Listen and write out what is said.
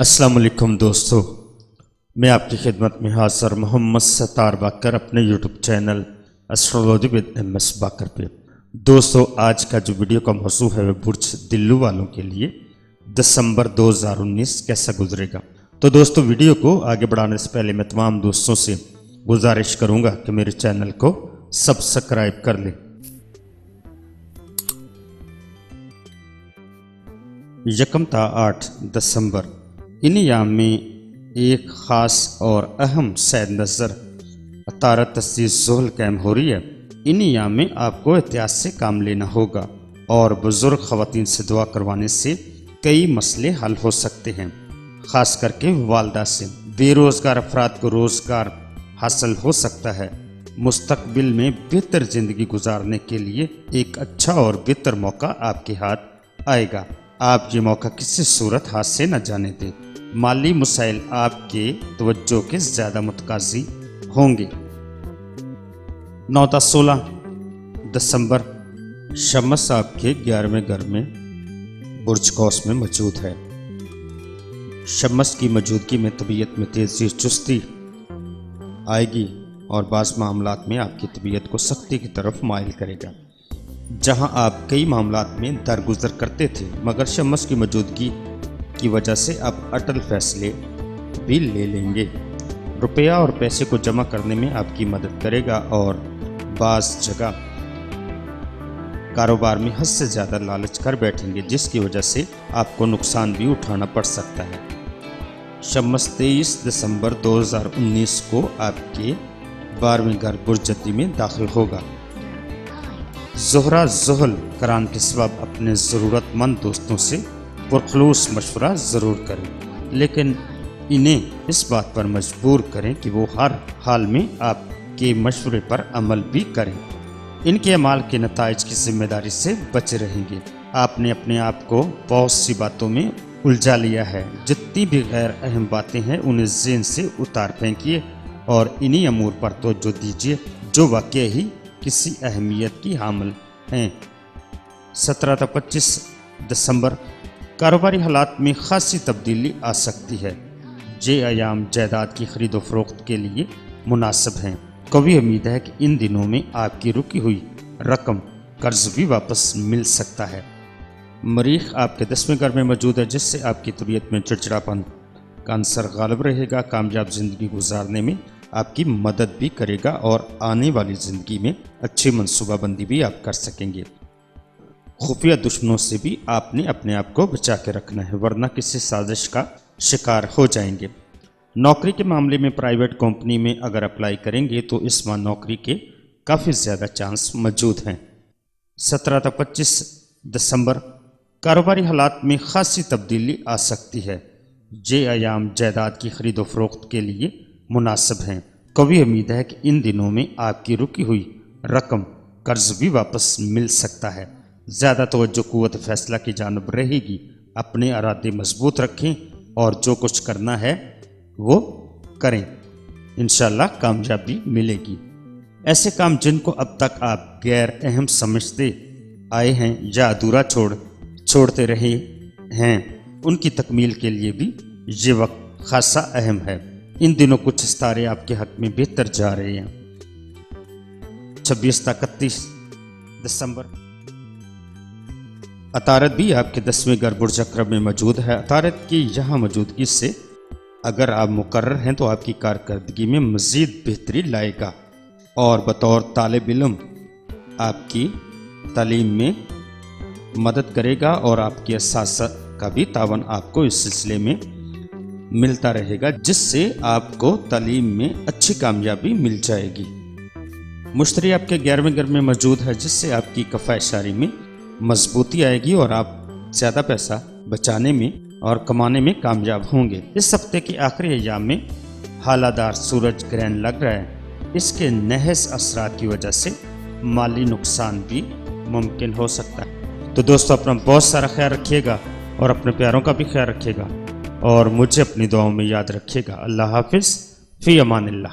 अस्सलाम वालेकुम दोस्तों, मैं आपकी खिदमत में हाज़िर मोहम्मद सत्तार बाकर अपने YouTube channel astrology with MS बाकर पे। दोस्तों, आज का जो वीडियो का मौजू है वह बुर्ज दिल्लू वालों के लिए दिसंबर 2019 कैसा गुजरेगा। तो दोस्तों, वीडियो को आगे बढ़ाने से पहले मैं तमाम दोस्तों से गुजारिश करूंगा कि मेरे चैनल को सब्सक्राइब कर लें। यकम ता 8 दिसंबर इन याम में एक ख़ास और अहम सैद नज़र अतारत तस्दीस ज़ोहल कैम हो रही है। इन याम में आपको एहतियात से काम लेना होगा और बुज़ुर्ग ख़वातीन से दुआ करवाने से कई मसले हल हो सकते हैं। ख़ास करके वालदा से बेरोज़गार अफराद को रोज़गार हासिल हो सकता है। मुस्तकबिल में बेहतर ज़िंदगी गुजारने के लिए एक अच्छा और बेहतर मौका आपके हाथ आएगा। आप ये मौका किसी सूरत हाथ से न जाने दें। माली मसाइल आपके तवज्जो के ज़्यादा मुतकाज़ी होंगे। 9-16 दिसंबर शमस आपके 11वें घर में बुर्ज कौस में मौजूद है। शमस की मौजूदगी में तबीयत में तेज़ी चुस्ती आएगी और बाज़ मामलात में आपकी तबीयत को सख्ती की तरफ माइल करेगा। जहां आप कई मामलात में दरगुजर करते थे, मगर शमस की मौजूदगी की वजह से आप अटल फैसले भी ले लेंगे। रुपया और पैसे को जमा करने में आपकी मदद करेगा और बाज़ जगह कारोबार में हद से ज़्यादा लालच कर बैठेंगे, जिसकी वजह से आपको नुकसान भी उठाना पड़ सकता है। शमस 23 दिसंबर 2019 को आपके 12वें घर बुर्ज जद्दी में दाखिल होगा। ज़ोहरा ज़ोहल करान के सबब अपने ज़रूरतमंद दोस्तों से पुरखलूस मशवरा ज़रूर करें, लेकिन इन्हें इस बात पर मजबूर करें कि वो हर हाल में आपके मशवरे पर अमल भी करें। इनके अमाल के नताइज की जिम्मेदारी से बचे रहेंगे। आपने अपने आप को बहुत सी बातों में उलझा लिया है। जितनी भी गैर अहम बातें हैं उन्हें ज़हन से उतार फेंकिए और इन्हीं अमूर पर तवज्जो दीजिए जो वाकई ही किसी अहमियत की हामिल हैं। 17-25 दिसंबर कारोबारी हालात में खासी तब्दीली आ सकती है। ये अयाम जायदाद की खरीदो फरोख्त के लिए मुनासिब हैं। कभी उम्मीद है कि इन दिनों में आपकी रुकी हुई रकम कर्ज भी वापस मिल सकता है। मरीख आपके 10वें घर में मौजूद है, जिससे आपकी तबीयत में चिड़चिड़ापन का अंसर गालिब रहेगा। कामयाब ज़िंदगी गुजारने में आपकी मदद भी करेगा और आने वाली ज़िंदगी में अच्छी मनसूबाबंदी भी आप कर सकेंगे। खुफिया दुश्मनों से भी आपने अपने आप को बचा के रखना है, वरना किसी साजिश का शिकार हो जाएंगे। नौकरी के मामले में प्राइवेट कंपनी में अगर अप्लाई करेंगे तो इस माह नौकरी के काफ़ी ज़्यादा चांस मौजूद हैं। 17-25 दिसंबर कारोबारी हालात में खासी तब्दीली आ सकती है। ये अयाम जायदाद की खरीदो फरोख्त के लिए मुनासिब हैं। कभी उम्मीद है कि इन दिनों में आपकी रुकी हुई रकम कर्ज भी वापस मिल सकता है। ज़्यादा तवज्जो कुव्वत फैसला की जानब रहेगी। अपने इरादे मजबूत रखें और जो कुछ करना है वो करें, इंशाल्लाह कामयाबी मिलेगी। ऐसे काम जिनको अब तक आप गैर अहम समझते आए हैं या अधूरा छोड़ते रहे हैं, उनकी तकमील के लिए भी ये वक्त खासा अहम है। इन दिनों कुछ सितारे आपके हक में बेहतर जा रहे हैं। 26-31 दिसंबर अतारत भी आपके 10वें घर बुर्ज अकरब में मौजूद है। अतारत की यहाँ मौजूदगी से अगर आप मुकर्रर हैं तो आपकी कारकर्दगी में मज़ीद बेहतरी लाएगा और बतौर तालिब इल्म आपकी तालीम में मदद करेगा और आपके असातिज़ा का भी तावन आपको इस सिलसिले में मिलता रहेगा, जिससे आपको तालीम में अच्छी कामयाबी मिल जाएगी। मुश्तरी आपके 11वें घर में मौजूद है, जिससे आपकी कफ़ा शारी में मजबूती आएगी और आप ज़्यादा पैसा बचाने में और कमाने में कामयाब होंगे। इस हफ्ते के आखिरी अय्याम में हालादार सूरज ग्रहण लग रहा है। इसके नहस असरात की वजह से माली नुकसान भी मुमकिन हो सकता है। तो दोस्तों, अपना बहुत सारा ख्याल रखिएगा और अपने प्यारों का भी ख्याल रखिएगा और मुझे अपनी दुआओं में याद रखिएगा। अल्लाह हाफिज़, फ़ी अमानिल्लाह।